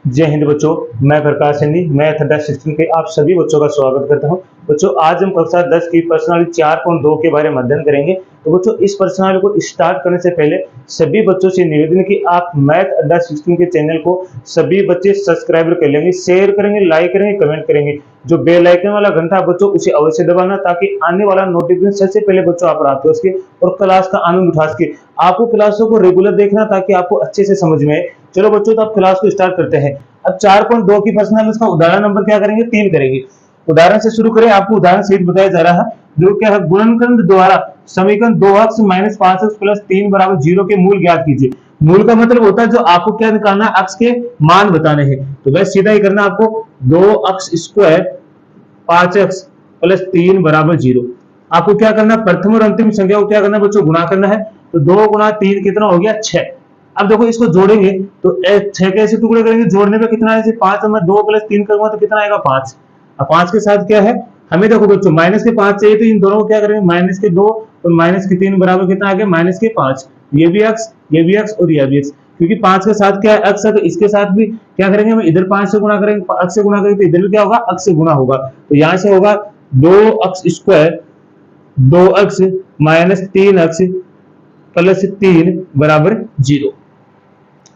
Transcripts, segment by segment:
जय हिंद बच्चों। मैं प्रकाश हिंदी मैथ अड्डा शिक्षण के आप सभी बच्चों का स्वागत करता हूं। बच्चों आज हम कक्षा 10 की प्रश्नावली 4.2 के बारे में अध्ययन करेंगे। तो बच्चों इस प्रश्नावली को स्टार्ट करने से पहले सभी बच्चों से निवेदन है कि आप मैथ अड्डा शिक्षण के चैनल को सभी बच्चे सब्सक्राइब कर लेंगे, शेयर करेंगे, लाइक करेंगे, कमेंट करेंगे। जो बेल आइकन वाला घंटा बच्चों उसे अवश्य दबाना ताकि आने वाला नोटिफिकेशन सबसे पहले बच्चों आप प्राप्त हो सके और क्लास का आनंद उठा सके। आपको क्लासों को रेगुलर देखना ताकि आपको अच्छे से समझ में आए। चलो बच्चों तो आप क्लास को स्टार्ट करते हैं। अब 4.2 की प्रश्न है, इसका उदाहरण नंबर क्या करेंगे 3 करेंगे। उदाहरण से शुरू करें। आपको उदाहरण सहित बताया जा रहा है जो क्या है, गुणनखंड द्वारा समीकरण 2x - 5x + 3 = 0 के मूल ज्ञात कीजिए। मूल का मतलब होता है जो आपको क्या निकालना है, x के मान बताने हैं। तो बस सीधा ही करना आपको 2x² 5x + 3 = 0। आपको क्या करना, प्रथम और अंतिम संख्या को क्या करना है बच्चों, गुणा करना है। तो 2 × 3 कितना हो गया 6। अब देखो इसको जोड़ेंगे तो 6 के ऐसे टुकड़े करेंगे, जोड़ने पे कितना आएगा 5 में 2 + 3 करूंगा तो कितना आएगा 5। अब 5 के साथ क्या है, हमें देखो बच्चों माइनस के 5 चाहिए तो इन दोनों को क्या करेंगे, -2 और -3 बराबर कितना आ गया -5। ये भी x, ये भी x और ये भी x, क्योंकि 5 के साथ क्या है x है तो इसके साथ भी क्या करेंगे, हम इधर 5 से गुणा करेंगे, x से गुणा करेंगे तो इधर भी क्या होगा, x से गुणा होगा। तो यहां से होगा 2x² 2x - 3x + 3 = 0।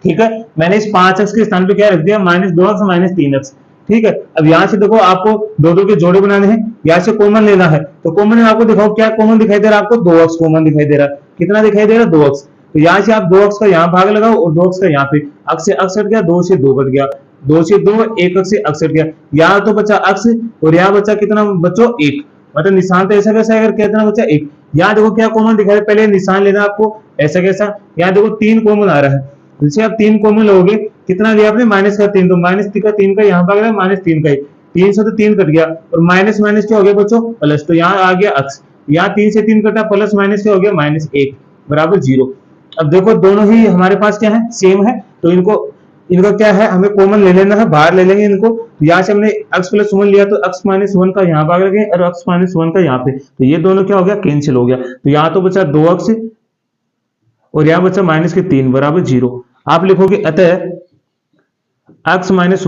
ठीक है, मैंने इस 5x के स्थान पे क्या रख दिया, -2x - 3x। ठीक है, अब यहां से देखो आपको दो दो के जोड़े बनाने हैं, यहां से कॉमन लेना है। तो कॉमन में आपको दिखाओ क्या कॉमन दिखाई दे रहा है, आपको 2x कॉमन दिखाई दे रहा है। कितना दिखाई दे रहा है 2x। तो यहां से आप 2x का यहां भाग लगाओ और 2x का यहां पे, x से x कट गया, 2 से 2 कट गया, 2 से 2 1 से x कट गया। यहां तो बचा x और यहां बचा कितना बच्चों 1। मतलब निशान तो ऐसा कैसा अगर कितना बचा 1। यहां देखो क्या कॉमन दिखा रहा है, पहले निशान लेना आपको ऐसा कैसा। यहां देखो 3 कॉमन आ रहा है, जैसे आप 3 कॉमन लोगे, कितना लिया आपने -3, तो -3 का यहाँ भाग रहा है -3 का ही, 3 से तो 3 कट गया और माइनस माइनस क्या हो गया बच्चों प्लस। तो यहाँ आ गया x, यहाँ 3 से 3 कटा, प्लस माइनस क्या हो गया -1 = 0। अब देखो दोनों ही हमारे पास क्या है, सेम है। तो इनका क्या है, हमें कॉमन ले लेना है, बाहर ले लेंगे इनको। यहाँ से हमने x + 1 लिया तो x - 1 का यहाँ भाग लगे और x - 1 का यहाँ पे, तो ये दोनों क्या हो गया, कैंसिल हो गया। तो यहाँ तो बचा 2x और यहाँ बचा -3 = 0। आप लिखोगे अतः x - 1 =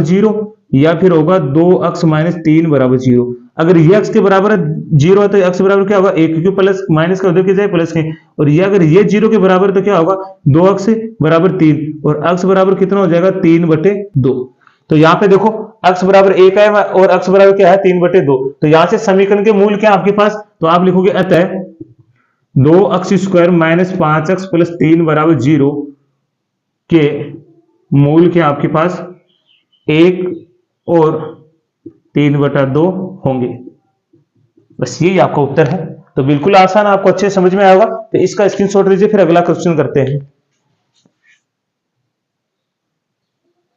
0 या फिर होगा 2x - 3 = 0। अगर ये x के बराबर 0 है तो x बराबर क्या होगा 1, क्योंकि प्लस माइनस का उधर की जाए प्लस के। और ये अगर ये 0 के बराबर तो क्या होगा 2x = 3 और x बराबर कितना हो जाएगा 3/2। तो यहाँ पे देखो x बराबर 1 है और x बराबर क्या है 3/2। तो यहाँ से समीकरण के मूल क्या आपके पास, तो आप लिखोगे अतः 2x² - 5x + 3 = 0 के मूल के आपके पास 1 और 3/2 होंगे। बस यही आपका उत्तर है। तो बिल्कुल आसान, आपको अच्छे समझ में आएगा। तो इसका स्क्रीनशॉट लीजिए, फिर अगला क्वेश्चन करते हैं।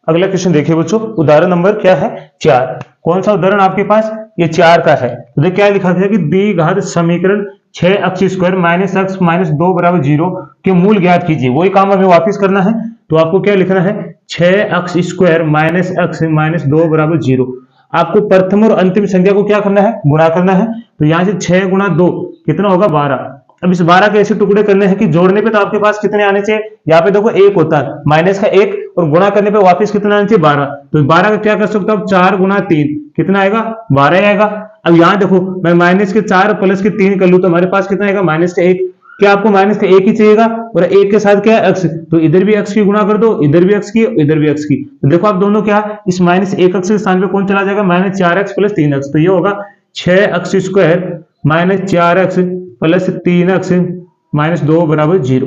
अगला क्वेश्चन देखिए बच्चों, उदाहरण नंबर क्या है 4। कौन सा उदाहरण आपके पास, ये 4 का है। तो देखिए क्या लिखा गया कि द्विघात समीकरण 6x² - x - 2 = 0 के मूल ज्ञात कीजिए। वही काम हमें वापस करना है। तो आपको क्या लिखना है, 6x² - x - 2 = 0। आपको प्रथम और अंतिम संख्या को क्या करना है, गुणा करना है। तो यहां से 6 × 2 कितना होगा 12। अब इस 12 के ऐसे टुकड़े करने हैं कि जोड़ने पे तो आपके पास कितने आने चाहिए, यहाँ पे देखो 1 होता है, माइनस का 1 और गुणा करने पे वापस कितना आना चाहिए 12। तो 12 का क्या कर सकते हो, 4 × 3 कितना आएगा 12 आएगा। अब यहाँ देखो मैं -4 प्लस के 3 कर लूं तो हमारे पास कितना आएगा -1। क्या आपको -1 ही चाहिएगा और 1 के साथ क्या है x, तो इधर भी x की गुणा कर दो, इधर भी x की, इधर भी x की। तो देखो आप दोनों क्या, इस -1x के स्थान पे कौन चला जाएगा, -4x + 3x। तो ये होगा 6x² - 4x + 3x - 2 = 0।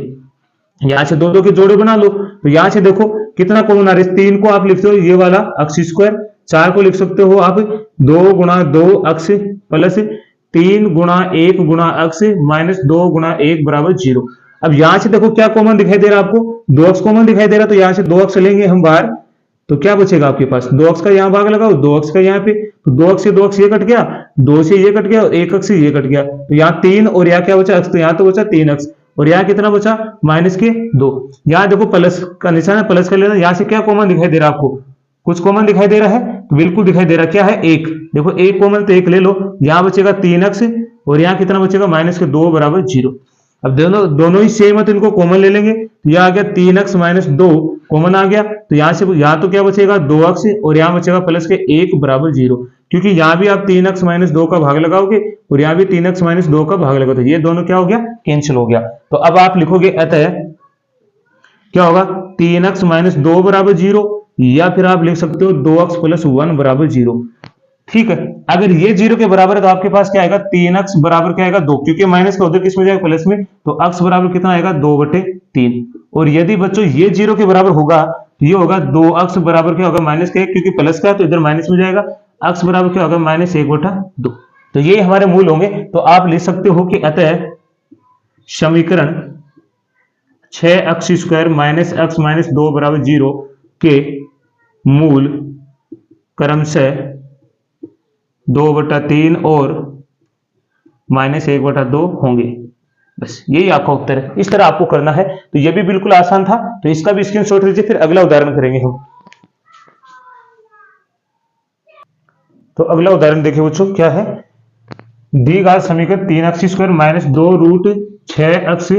यहां से दो के जोड़े बना लो। तो यहां से देखो कितना कॉमन आ रहा है, 3 को आप लिखते हो ये वाला x², 4 को लिख सकते हो आप 2 × 2x + 3 × 1 × x - 2 × 1 = 0। अब यहां से देखो क्या कॉमन दिखाई दे रहा है, आपको 2x कॉमन दिखाई दे रहा है। तो यहां से 2x लेंगे हम बाहर, तो क्या बचेगा आपके पास, 2x का यहाँ भाग लगाओ, 2x का यहाँ पे, तो 2x से 2x ये कट गया, 2 से ये कट गया और 1x से ये कट गया। तो यहाँ 3 और यहाँ क्या बचा x, तो यहाँ तो बचा 3x और यहाँ कितना बचा -2। यहाँ देखो प्लस का निशान है, प्लस कर लेना। यहाँ से क्या कॉमन दिखाई दे रहा है, आपको कुछ कॉमन दिखाई दे रहा है, तो बिल्कुल दिखाई दे रहा है, क्या है 1। देखो 1 कॉमन तो 1 ले लो, यहाँ बचेगा 3x और यहाँ कितना बचेगा -2 = 0। अब दोनों दोनों ही सेम है तो इनको कॉमन ले लेंगे, तो यह आ गया 3x माइनस 2 कॉमन आ गया, तो यहाँ से यहाँ तो क्या बचेगा 2x और यहाँ बचेगा प्लस के 1 बराबर 0, क्योंकि यहाँ भी आप 3x माइनस 2 का भाग लगाओगे और यहाँ भी 3x माइनस 2 का भाग लगाओगे, तो ये दोनों क्या हो गया कैंसिल हो गया। तो अब आप लिखोगे अतः क्या होगा 3x माइनस 2 बराबर 0, या फिर आप लिख सकते हो 2x प्लस 1 बराबर 0। ठीक है, अगर ये 0 के बराबर है तो आपके पास क्या आएगा 3x बराबर क्या आएगा 2, क्योंकि माइनस का उधर किस में जाएगा प्लस में, तो x बराबर कितना आएगा 2/3। और यदि बच्चों ये 0 के बराबर होगा तो ये होगा 2x बराबर क्या होगा माइनस का 1, क्योंकि प्लस का है तो इधर माइनस में जाएगा, x बराबर क्या होगा माइनस 1/2। तो ये हमारे मूल होंगे। तो आप लिख सकते हो कि अतः समीकरण 6x² माइनस x माइनस 2 बराबर 0 के मूल क्रमशः 2/3 और माइनस 1/2 होंगे। बस यही आपका उत्तर है, इस तरह आपको करना है। तो ये भी बिल्कुल आसान था, तो इसका भी स्क्रीनशॉट लीजिए, फिर अगला उदाहरण करेंगे हम। तो अगला उदाहरण देखिए बच्चों क्या है, दी गई समीकरण 3x² minus 2 root 6x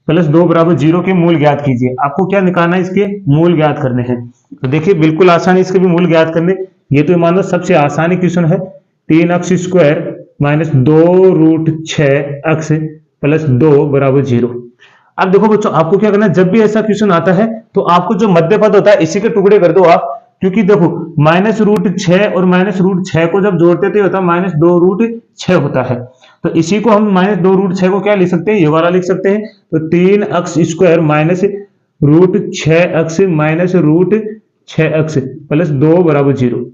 plus 2 बराबर 0 के मूल ज्ञात कीजिए। आपको क्या निकालना है, इसके मूल ज्ञात करने हैं। तो देखिए बिल्कुल आसान है इसके भी मूल ज्ञात करने, ये तो मान लो सबसे आसान क्वेश्चन है। 3x² minus 2 root 6x plus 2 बराबर 0। अब देखो बच्चों आपको क्या करना है, जब भी ऐसा क्वेश्चन आता है तो आपको जो मध्य पद होता है इसी के टुकड़े कर दो आप, क्योंकि देखो माइनस रूट 6 और माइनस रूट 6 को जब जोड़ते तो होता है माइनस 2 रूट 6 होता है। तो इसी को हम माइनस 2 रूट 6 को क्या लिख सकते हैं, ये वाला लिख सकते हैं। तो 3x² minus root 6x minus root 6x plus 2 बराबर 0।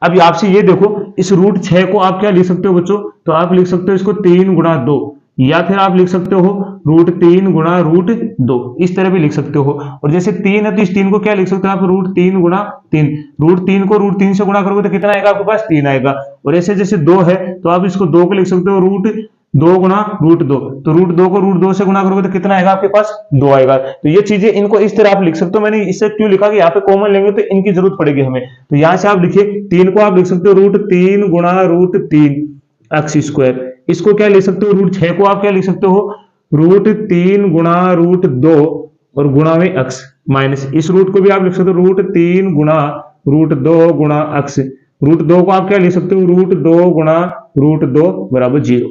अब आपसे ये देखो इस रूट 6 को आप क्या लिख सकते हो बच्चों, तो आप लिख सकते हो इसको 3 गुणा 2, या फिर आप लिख सकते हो रूट 3 गुणा रूट 2, इस तरह भी लिख सकते हो। और जैसे 3 है तो इस 3 को क्या लिख सकते हो आप, रूट 3 गुणा 3। रूट 3 को रूट 3 से गुणा करोगे तो कितना आएगा आपके पास 3 आएगा। और ऐसे जैसे 2 है तो आप इसको 2 को लिख सकते हो रूट 2 गुणा रूट 2, तो रूट 2 को रूट 2 से गुणा करोगे तो कितना आएगा आपके पास 2 आएगा। तो ये चीजें इनको इस तरह आप लिख सकते हो। मैंने इससे क्यों लिखा कि यहाँ पे कॉमन लेंगे तो इनकी जरूरत पड़ेगी हमें। तो यहां से आप लिखिए 3 को आप लिख सकते हो रूट 3 गुणा रूट 3 x²। इसको क्या लिख सकते हो, रूट 6 को आप क्या लिख सकते हो रूट 3 गुणा रूट 2 और गुणा में x, माइनस इस रूट को भी आप लिख सकते हो रूट 3 गुणा रूट 2 गुणा x। रूट 2 को आप क्या लिख सकते हो रूट 2 गुणा रूट 2 बराबर 0।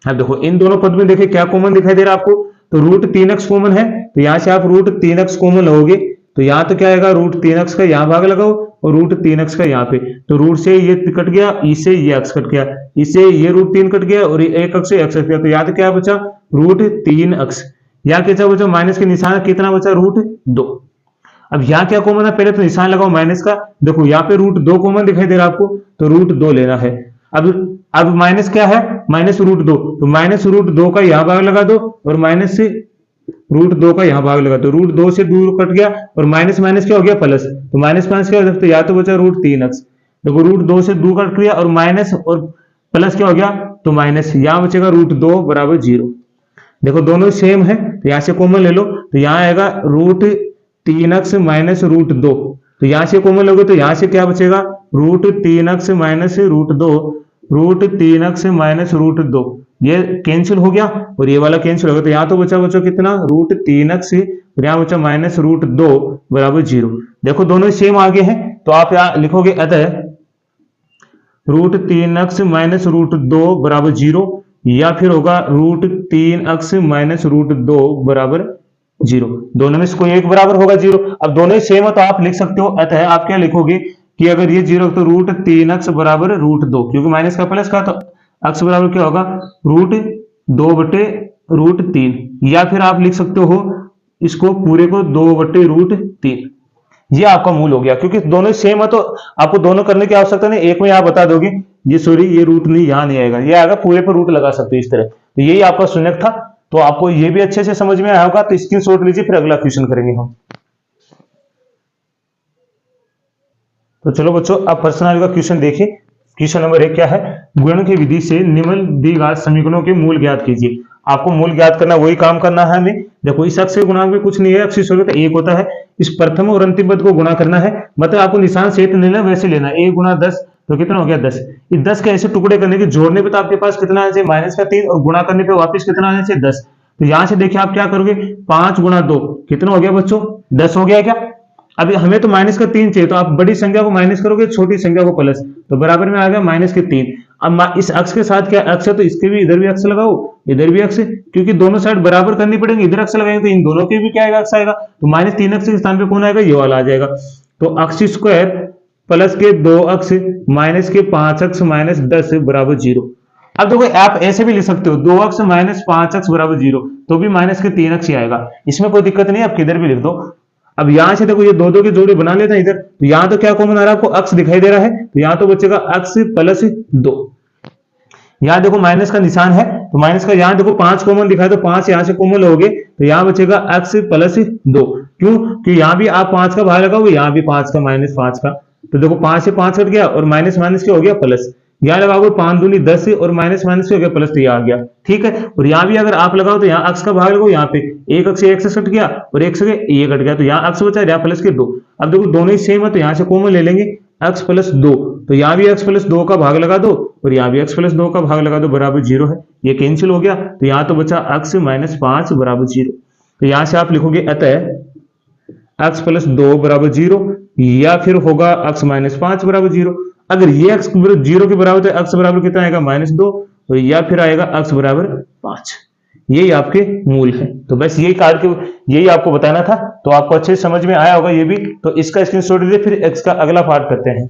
अब देखो इन दोनों पद में देखिए क्या कॉमन दिखाई दे रहा है आपको, तो रूट 3x कॉमन है, तो यहां से आप रूट 3x कॉमन लोगे तो यहां तो क्या आएगा रूट 3x का यहां भाग लगाओ और रूट 3x का यहाँ पे, तो रूट से ये कट गया, इससे ये x कट गया, इससे ये रूट 3 कट गया और एक x से x कट गया, तो यहाँ क्या बचा रूट 3x। यहाँ क्या बचा माइनस के निशान कितना बचा रूट 2। अब यहाँ क्या कॉमन है, पहले तो निशान लगाओ माइनस का, देखो यहाँ पे रूट 2 कॉमन दिखाई दे रहा है आपको, तो रूट 2 लेना है। अब माइनस क्या है माइनस रूट 2, तो माइनस रूट 2 का यहाँ भाग लगा दो और माइनस से रूट 2 का यहाँ भाग लगा, तो रूट 2 से दूर कट गया और माइनस माइनस क्या हो गया प्लस, तो माइनस माइनस क्या हो सकता है, या तो बचा रूट 3x, देखो रूट 2 से दूर कट गया और माइनस और प्लस क्या हो गया तो माइनस, यहाँ बचेगा रूट 2 बराबर 0। देखो दोनों सेम है तो यहाँ से कॉमन ले लो, तो यहाँ आएगा रूट 3x माइनस रूट 2, तो यहाँ से कॉमन लोगे तो यहाँ से क्या बचेगा root 3x minus root 2, root 3x minus root 2, ये कैंसिल हो गया और ये वाला कैंसिल हो गया, तो यहाँ तो बचा कितना रूट 3x और यहाँ बचा माइनस रूट 2 बराबर 0। देखो दोनों सेम आगे हैं, तो आप यहाँ लिखोगे अतः रूट 3x माइनस रूट 2 बराबर 0, या फिर होगा रूट 3x माइनस रूट 2 बराबर 0। दोनों में से कोई एक बराबर होगा 0। अब दोनों ही सेम है तो आप लिख सकते हो अतः आप क्या लिखोगे कि अगर ये 0 तो रूट 3x बराबर रूट 2, क्योंकि माइनस का प्लस का, तो x बराबर क्या होगा रूट 2 बटे रूट 3, या फिर आप लिख सकते हो इसको पूरे को 2 बटे रूट 3। ये आपका मूल हो गया, क्योंकि दोनों सेम है तो आपको दोनों करने की आवश्यकता नहीं, एक में आप बता दोगे ये सॉरी ये रूट नहीं यहाँ नहीं आएगा, ये आएगा पूरे पर रूट लगा सकते हो इस तरह। तो यही आपका शून्यक था, तो आपको ये भी अच्छे से समझ में आया होगा, तो स्क्रीनशॉट लीजिए, फिर अगला क्वेश्चन करेंगे हम। तो चलो बच्चों अब पर्सनल का क्वेश्चन देखिए। क्वेश्चन नंबर 1 क्या है, गुणन की विधि से निम्न दी गई समीकरणों के मूल ज्ञात कीजिए। आपको मूल ज्ञात करना, वही काम करना है हमें। देखो इस अक्ष गुणांक में कुछ नहीं है, अक्ष तो 1 होता है, इस प्रथम और अंतिम पद को गुणा करना है, मतलब आपको निशान सहित लेना वैसे लेना, 1 गुणा 10 तो कितना हो गया 10। इस 10 के ऐसे टुकड़े करने के, जोड़ने पे तो आपके पास कितना आना चाहिए माइनस का 3 और गुणा करने पे वापस कितना आना चाहिए 10। तो यहां से देखिए आप क्या करोगे, 5 गुणा 2 कितना हो गया बच्चों, 10 हो गया क्या। अभी हमें तो माइनस का 3 चाहिए, तो आप बड़ी संख्या को माइनस करोगे, छोटी संख्या को प्लस, तो बराबर में आ गया माइनस के 3। अब इस अक्ष के साथ क्या अक्ष है, तो इसके भी इधर भी अक्ष लगाओ, इधर भी अक्ष, क्योंकि दोनों साइड बराबर करनी पड़ेगी, इधर अक्ष लगाएंगे तो इन दोनों के भी क्या आएगा, अक्ष आएगा। तो माइनस 3 अक्ष के स्थान पे कौन आएगा, ये वाला आ जाएगा। तो अक्ष स्क्वायर प्लस के 2 अक्ष माइनस के 5 अक्ष माइनस 10 बराबर 0। अब देखो आप ऐसे भी लिख सकते हो, 2 अक्ष माइनस 5 अक्ष बराबर 0, तो भी माइनस के 3 अक्ष ही आएगा, इसमें कोई दिक्कत नहीं है, आप किधर भी लिख दो। अब यहां से देखो ये दो की जोड़ी बना लेते हैं इधर, तो यहां तो क्या कॉमन आ रहा है आपको, अक्ष दिखाई दे रहा है, तो यहां तो बचेगा अक्ष प्लस 2। यहां देखो माइनस का निशान है, तो माइनस का यहां देखो 5 कॉमन दिखाए, तो 5 यहां से कॉमन लोगे, तो यहां बचेगा अक्ष प्लस 2। क्यों, कि यहां भी आप 5 का भाग लगाओगे, यहां भी 5 का माइनस 5 का, तो देखो 5 से 5 कट गया और माइनस माइनस क्या हो गया प्लस, यहाँ लगाओगे 5 दूनी 10 और माइनस माइनस हो गया प्लस, तो ये आ गया, ठीक है। और यहाँ भी अगर आप लगाओ तो यहाँ अक्ष का भाग लगाओ, यहाँ पे एक अक्ष एक से कट गया और एक से ये कट गया, तो यहाँ अक्ष बचा यहाँ प्लस के 2। अब देखो दोनों ही सेम है, तो यहाँ से कॉमन ले लेंगे अक्ष प्लस 2, तो यहाँ भी अक्ष प्लस 2 का भाग लगा दो और यहाँ भी अक्ष प्लस 2 का भाग लगा दो, बराबर 0 है, ये कैंसिल हो गया, तो यहाँ तो बचा अक्ष माइनस 5 बराबर 0। तो यहाँ से आप लिखोगे अतः अक्ष प्लस 2 बराबर 0, या फिर होगा अक्ष माइनस 5 बराबर 0। अगर ये अक्ष 0 के बराबर तो अक्ष बराबर कितना आएगा, माइनस 2, और या फिर आएगा अक्ष बराबर 5। यही आपके मूल है। तो बस यही कार्ड के यही आपको बताना था, तो आपको अच्छे से समझ में आया होगा ये भी। तो इसका स्क्रीनशॉट लीजिए, फिर एक्स का अगला पार्ट करते हैं।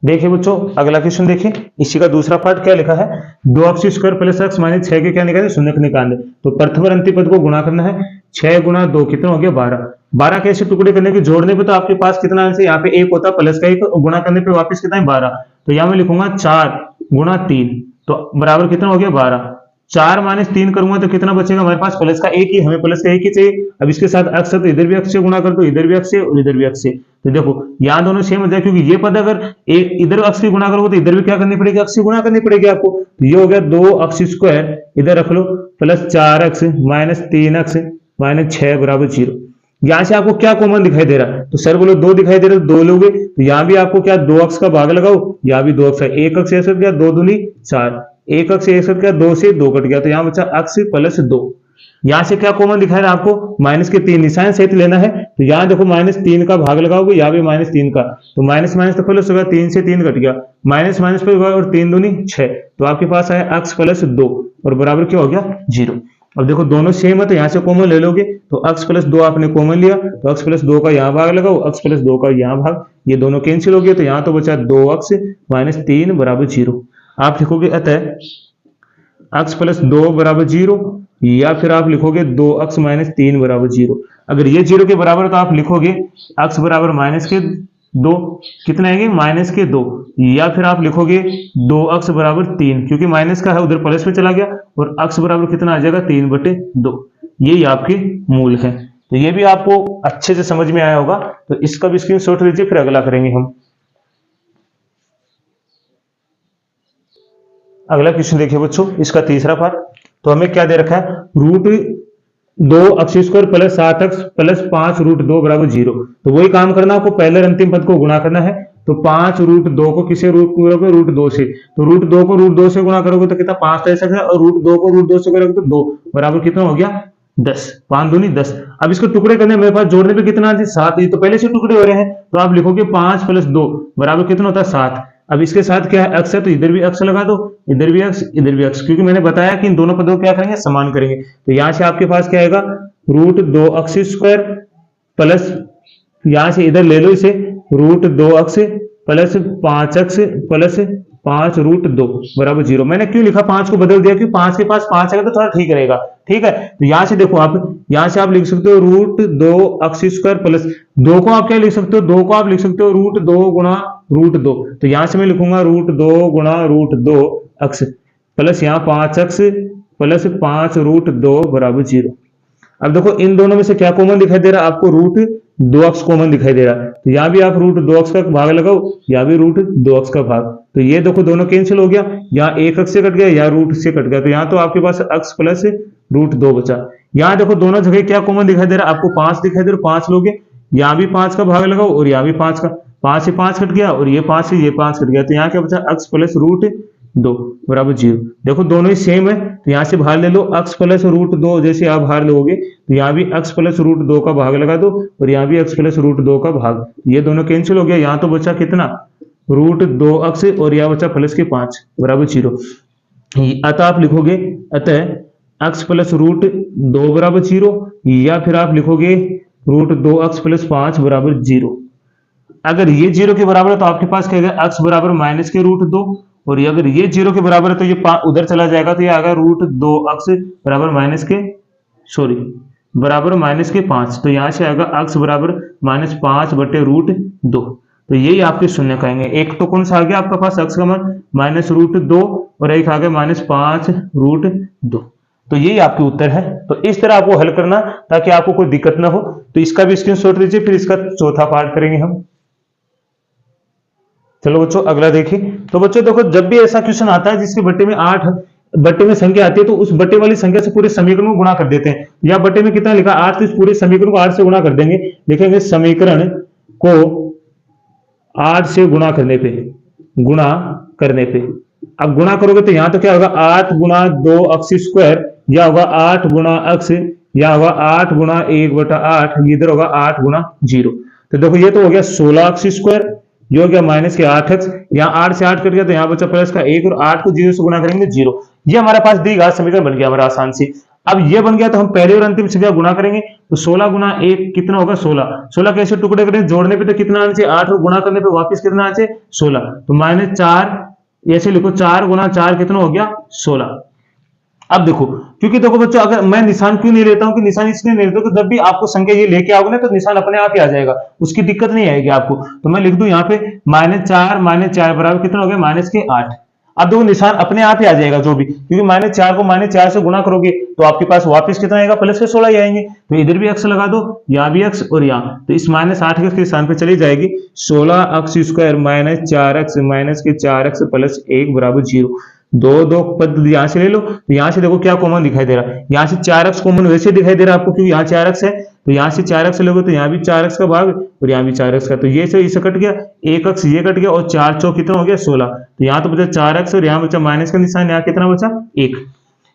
देखिए बच्चों अगला क्वेश्चन देखिए, इसी का दूसरा पार्ट क्या लिखा है, 2 अक्ष स्क्वायर प्लस अक्ष माइनस 6 के क्या निकालने, शून्य निकालने। तो प्रथम और अंतिम पद को गुणा करना है, 6 गुणा 2 कितना हो गया 12। 12 कैसे टुकड़े करने के, जोड़ने पे तो आपके पास कितना आंसर, यहाँ पे 1 होता प्लस का 1, गुणा करने पे वापस कितना है 12। तो यहाँ मैं लिखूंगा 4 गुणा 3, तो बराबर कितना हो गया 12। 4 माइनस 3 करूंगा तो कितना बचेगा हमारे पास, प्लस का 1 ही, हमें प्लस का 1 ही चाहिए। अब इसके साथ अक्ष है तो इधर भी अक्ष से गुणा कर दो, इधर भी अक्ष से और इधर भी अक्ष से। तो देखो यहाँ दोनों सेम हो जाए, क्योंकि ये पद अगर एक इधर अक्ष से गुणा करोगे तो इधर भी क्या करनी पड़ेगी, अक्ष से गुणा करनी पड़ेगी आपको। तो ये हो गया 2 अक्ष स्क्वायर, इधर रख लो, प्लस 4 अक्ष माइनस 3 अक्ष माइनस 6 बराबर 0। यहाँ से आपको क्या कॉमन दिखाई दे रहा है, तो सर बोलो 2 दिखाई दे रहा है, 2 लोगे, तो यहाँ भी आपको क्या 2 अक्ष का भाग लगाओ, यहाँ भी 2 अक्ष है, 1 अक्ष ऐसा गया 2 दूनी 4, 1 अक्ष ऐसा गया 2 से 2 कट गया, तो यहाँ बचा अक्ष प्लस 2। यहाँ से क्या कॉमन दिखाई रहा है आपको, माइनस के 3 निशान सहित लेना है। तो यहाँ देखो माइनस 3 का भाग लगाओगे, यहाँ भी माइनस 3 का, तो माइनस माइनस तो प्लस होगा, 3 से 3 कट गया, माइनस माइनस पे होगा और 3 दूनी 6, तो आपके पास आया अक्ष प्लस 2 और बराबर क्या हो गया 0। अब देखो दोनों सेम है, तो यहाँ से कॉमन ले लोगे, तो अक्ष प्लस 2 आपने कॉमन लिया, तो अक्ष प्लस 2 का यहाँ भाग लगाओ, अक्ष प्लस 2 का यहाँ भाग, ये दोनों कैंसिल हो गए, तो यहाँ तो बचा 2 अक्ष माइनस 3 बराबर 0। आप लिखोगे अतः अक्ष प्लस 2 बराबर 0, या फिर आप लिखोगे 2 अक्ष माइनस 3 बराबर 0। अगर ये 0 के बराबर है तो आप लिखोगे अक्ष बराबर माइनस के 2, कितना आएंगे माइनस के 2, या फिर आप लिखोगे 2 अक्ष बराबर 3, क्योंकि माइनस का है उधर प्लस में चला गया, और अक्ष बराबर कितना आ जाएगा 3/2। यही आपके मूल है। तो ये भी आपको अच्छे से समझ में आया होगा, तो इसका भी स्क्रीनशॉट लीजिए, फिर अगला करेंगे हम। अगला क्वेश्चन देखिए बच्चों, इसका तीसरा पार्ट। तो हमें क्या दे रखा है, रूट 2 अक्ष स्क्वायर प्लस 7 अक्ष प्लस 5 रूट 2 बराबर 0। तो वही काम करना, आपको पहले अंतिम पद को गुणा करना है। तो 5 रूट 2 को किसे रूट करोगे, रूट 2 से, तो रूट 2 को रूट 2 से गुणा करोगे तो कितना 5 रह सकता है, और रूट 2 को रूट 2 से करोगे तो 2 बराबर कितना हो गया 10, 5 दूनी 10। अब इसको टुकड़े करने मेरे पास जोड़ने पे कितना है 7, ये तो पहले से टुकड़े हो रहे हैं, तो आप लिखोगे 5 प्लस 2 बराबर कितना होता है 7। अब इसके साथ क्या है अक्ष है, तो इधर भी अक्ष लगा दो, इधर भी अक्ष इधर भी अक्ष, क्योंकि मैंने बताया कि इन दोनों पदों को क्या करेंगे समान करेंगे। तो यहां से आपके पास क्या आएगा, रूट 2 अक्ष स्क्वायर प्लस, यहां से इधर ले लो इसे, रूट 2 अक्ष प्लस 5 अक्ष प्लस 5 रूट 2 बराबर 0। मैंने क्यों लिखा 5 को बदल दिया, क्योंकि 5 के पास 5 आएगा तो थोड़ा ठीक रहेगा, ठीक है। तो यहां से देखो आप, यहां से आप लिख सकते हो रूट 2 अक्ष स्क्वायर प्लस 2 को आप क्या लिख सकते हो, 2 को आप लिख सकते हो रूट 2 गुणा रूट 2। तो यहां से मैं लिखूंगा रूट 2 गुणा रूट 2 अक्ष प्लस यहाँ 5 अक्ष प्लस 5 रूट 2 बराबर 0। अब देखो इन दोनों में से क्या कॉमन दिखाई दे रहा है आपको, रूट 2 अक्ष कॉमन दिखाई दे रहा है, तो यहाँ भी आप रूट 2 अक्ष का भाग लगाओ, यहाँ भी रूट 2 अक्ष का भाग, तो ये देखो दोनों कैंसिल हो गया, यहाँ 1 अक्ष से कट गया, यहाँ रूट से कट गया, तो यहाँ तो आपके पास अक्ष प्लस रूट 2 बचा। यहाँ देखो दोनों जगह क्या कॉमन दिखाई दे रहा है आपको, 5 दिखाई दे रहा, 5 लोगे, यहाँ भी 5 का भाग लगाओ और यहाँ भी 5 का, 5 से 5 कट गया और ये 5 से ये 5 कट गया, तो यहाँ क्या बचा अक्ष प्लस रूट 2 बराबर 0। देखो दोनों ही सेम है, तो यहाँ से भाग ले लो x प्लस रूट 2, जैसे आप भाग लोगे तो यहाँ भी x प्लस रूट 2 का भाग लगा दो और यहाँ भी x प्लस रूट 2 का भाग, ये दोनों कैंसिल हो गया। यहाँ तो बचा कितना, रूट 2x और यहाँ बचा प्लस के 5 बराबर 0। अतः आप लिखोगे अतः x प्लस रूट 2 बराबर 0, या फिर आप लिखोगे रूट 2x प्लस 5 बराबर 0। अगर ये 0 के बराबर है तो आपके पास क्या है, x बराबर माइनस के रूट 2, और ये अगर ये 0 के बराबर है तो ये उधर चला जाएगा, तो ये आएगा रूट 2x बराबर माइनस के बराबर माइनस के 5, तो यहाँ से आएगा x बराबर माइनस 5 बटे रूट 2। तो यही आपके शून्य कहेंगे। एक तो कौन सा आ गया आपका पास, x का मान माइनस रूट 2 और एक आ गया माइनस 5 रूट 2। तो यही आपके उत्तर है। तो इस तरह आपको हल करना ताकि आपको कोई दिक्कत ना हो। तो इसका भी स्क्रीनशॉट लीजिए, फिर इसका चौथा पार्ट करेंगे हम। चलो बच्चों अगला देखिए। तो बच्चों देखो, जब भी ऐसा क्वेश्चन आता है जिसके बट्टे में 8 बट्टे में संख्या आती है, तो उस बट्टे वाली संख्या से पूरे समीकरण को गुणा कर देते हैं। या बट्टे में कितना लिखा 8, तो इस पूरे समीकरण को 8 से गुणा कर देंगे। लिखेंगे समीकरण को 8 से गुणा करने पे अब गुणा करोगे तो यहाँ तो क्या होगा, 8 गुणा 2x स्क्वायर, या होगा 8 गुणा x, या होगा 8 गुणा 1/8, इधर होगा 8 गुणा 0। तो देखो ये तो हो गया 16x स्क्वायर, ये हो गया माइनस के 8x, यहाँ 8 से 8 कट गया तो यहाँ बचा प्लस का 1, और 8 को 0 से गुणा करेंगे 0। ये हमारे पास दी गया समीकरण बन गया हमारा आसान से। अब ये बन गया तो हम पहले और अंतिम संख्या गुणा करेंगे। तो 16 गुणा 1 कितना होगा 16। 16 कैसे टुकड़े करें, जोड़ने पे तो कितना आना चाहिए 8, और गुणा करने पे वापस कितना आना चाहिए 16। तो माइनस 4, ऐसे लिखो 4 गुणा 4 कितना हो गया 16। अब देखो, क्योंकि देखो बच्चों, अगर मैं निशान क्यों नहीं लेता हूं, कि निशान इसलिए नहीं लेता हूं कि जब भी आपको संख्या ये लेके आओगे ना तो निशान अपने आप ही आ जाएगा, उसकी दिक्कत नहीं आएगी आपको। तो मैं लिख दूं यहाँ पे माइनस 4 बराबर कितना हो गया माइनस के 8। अब देखो निशान अपने आप ही आ जाएगा जो भी, क्योंकि माइनस 4 को माइनस 4 से गुणा करोगे तो आपके पास वापस कितना आएगा, प्लस के 16 ही आएंगे। तो इधर भी x लगा दो, यहाँ भी x और यहाँ, तो इस माइनस 8 के स्थान पे चली जाएगी 16x square minus 4x minus के 4x प्लस 1 बराबर 0। दो पद यहाँ से ले लो, तो यहाँ से देखो क्या कॉमन दिखाई दे रहा है, यहाँ से 4x कॉमन वैसे दिखाई दे रहा है आपको, क्योंकि यहाँ 4x है, तो यहाँ से 4x लोगे तो यहाँ भी 4x का भाग और यहाँ भी 4x का, तो ये से इसे कट गया, 1x ये कट गया, और 4 चौक कितना हो गया 16। तो यहाँ तो बचा 4x और यहाँ बचा माइनस का निशान, यहाँ कितना बचा 1।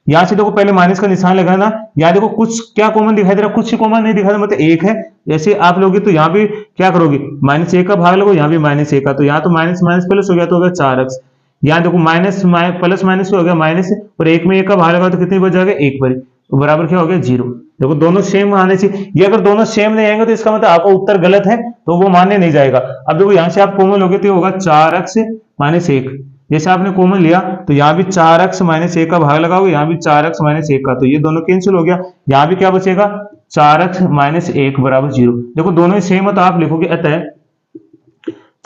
यहाँ से देखो पहले माइनस का निशान लगाना, यहाँ देखो कुछ क्या कॉमन दिखाई दे रहा है, कुछ ही कॉमन नहीं दिखाई दे रहा, मतलब 1 है। जैसे आप लोगे तो यहाँ भी क्या करोगे, माइनस 1 का भाग लगो, यहाँ भी माइनस 1 का, तो यहाँ तो माइनस माइनस प्लस हो गया तो हो गया 4x। यहाँ देखो माइनस प्लस माइनस हो गया माइनस, और 1 में 1 का भाग लगा तो कितनी बच जाएगा 1 पर, तो बराबर क्या हो गया 0। देखो दोनों सेम आने से, ये अगर दोनों सेम नहीं आएंगे तो इसका मतलब आपका उत्तर गलत है, तो वो मानने नहीं जाएगा। अब देखो यहाँ से आप कॉमन लोगे तो होगा 4x माइनस 1, जैसे आपने कॉमन लिया तो यहाँ भी 4x माइनस 1 का भाग लगाओगे, यहाँ भी 4x माइनस 1 का, तो ये दोनों कैंसिल हो गया। यहाँ भी क्या बचेगा 4x माइनस 1 बराबर 0। देखो दोनों ही सेम है तो आप लिखोगे अतः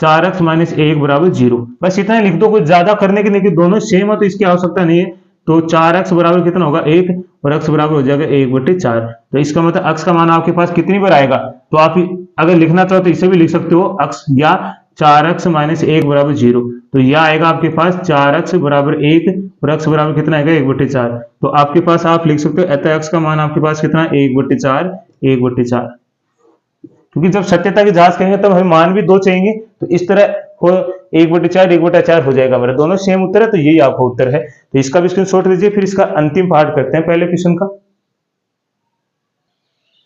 4x माइनस 1 बराबर 0। बस इतना लिख दो, कुछ ज्यादा करने के नहीं, कि दोनों सेम है तो इसकी आवश्यकता नहीं है। तो 4x बराबर कितना होगा 1, और x बराबर हो जाएगा 1/4। तो इसका मतलब x का मान आपके पास कितनी बार आएगा, तो आप अगर लिखना चाहो तो इसे भी लिख सकते हो x, या 4x माइनस 1 बराबर 0। तो यह आएगा आपके पास 4x बराबर 1 और x बराबर कितना आएगा 1/4। तो आपके पास आप लिख सकते हो अतः x का मान आपके पास कितना 1/4। क्योंकि जब सत्यता की जांच करेंगे तब हमें मान भी 2 चाहिए, तो इस तरह हो 1/4 हो जाएगा हमारा, दोनों सेम उत्तर है, तो यही आपका उत्तर है। तो इसका भी स्क्रीनशॉट लीजिए, फिर इसका अंतिम पार्ट करते हैं पहले क्वेश्चन का।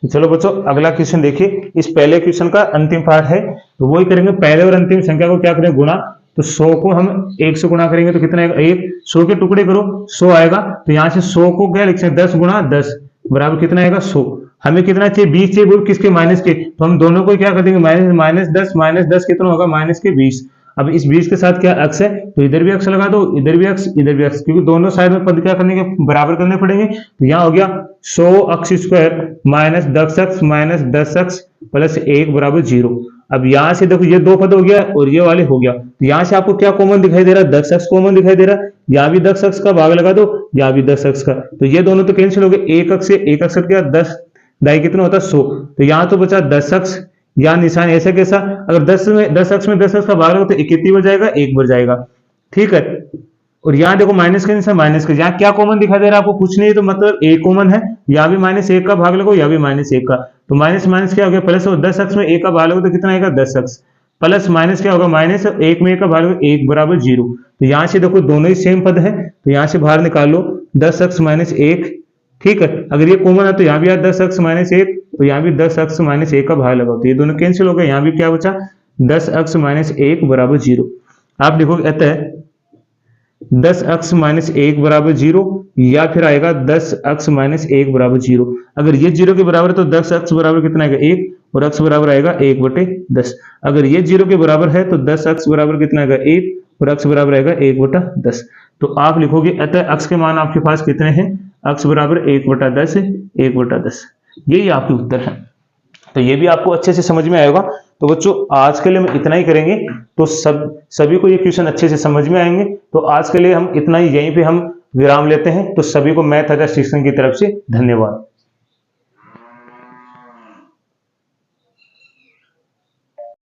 तो चलो बच्चों अगला क्वेश्चन देखिए, इस पहले क्वेश्चन का अंतिम पार्ट है, तो वही करेंगे, पहले और अंतिम संख्या को क्या करें गुणा। तो 100 को हम 1 से गुणा करेंगे तो कितना आएगा 1, 100 के टुकड़े करो 100 आएगा, तो यहाँ से 100 को क्या लिख सकते हैं 10 गुणा 10 बराबर कितना आएगा 100। हमें कितना चाहिए 20 चाहिए, वो किसके माइनस के, तो हम दोनों को क्या कर देंगे माइनस 10 कितना होगा माइनस के 20। अब इस 20 के साथ क्या x है, तो इधर भी x लगा दो, इधर भी x इधर भी x, क्योंकि दोनों साइड में पद क्या करने के बराबर करने पड़ेंगे। तो यहाँ हो गया 100x square minus 10x plus 1 बराबर 0। अब यहाँ से देखो ये 2 पद हो गया और ये वाले हो गया, तो यहाँ से आपको क्या कॉमन दिखाई दे रहा है 10x कॉमन दिखाई दे रहा है, यहाँ भी 10x का भाग लगा दो, यहाँ भी 10x का, तो ये दोनों तो कैंसिल हो गए, 1x से 1x कट गया, 10 दाई कितना होता है 100। तो यहाँ तो बचा 10x, यहाँ निशान ऐसा कैसा, अगर 10x में 10x का भाग लगा तो कितनी बार जाएगा 1 बार जाएगा, ठीक है। और यहाँ देखो माइनस का निशान माइनस का, यहाँ क्या कॉमन दिखाई दे रहा है आपको कुछ नहीं, तो मतलब a कॉमन है, यहाँ भी -1 का भाग लगो, यहाँ भी -1 का, तो माइनस माइनस क्या हो गया प्लस, और 10x में 1 का भाग लगो तो कितना आएगा 10x। प्लस माइनस क्या होगा, माइनस, एक में एक का भाग होगा, एक बराबर 0। तो यहां से देखो दोनों ही सेम पद है, तो यहां से बाहर निकालो 10x माइनस 1, ठीक है। अगर ये कॉमन है तो यहाँ भी आ 10x माइनस 1, तो यहाँ भी 10x माइनस 1 का भाग लगाओ, तो ये दोनों कैंसिल हो गए, यहाँ भी क्या बचा 10x माइनस 1 बराबर 0। आप लिखोगे अतः 10x माइनस 1 बराबर 0, या फिर आएगा 10x माइनस 1 बराबर 0। अगर ये 0 के बराबर है तो 10x बराबर कितना आएगा 1, और x बराबर आएगा 1/10। अगर ये 0 के बराबर है तो 10x बराबर कितना आएगा 1, और x बराबर आएगा 1/10। तो आप लिखोगे अतः x के मान आपके पास कितने हैं, x बराबर 1/10, 1/10। यही आपके उत्तर है। तो ये भी आपको अच्छे से समझ में आएगा। तो बच्चों आज के लिए हम इतना ही करेंगे, तो सभी को ये क्वेश्चन अच्छे से समझ में आएंगे। तो आज के लिए हम इतना ही, यहीं पे हम विराम लेते हैं। तो सभी को मैथ शिक्षण की तरफ से धन्यवाद।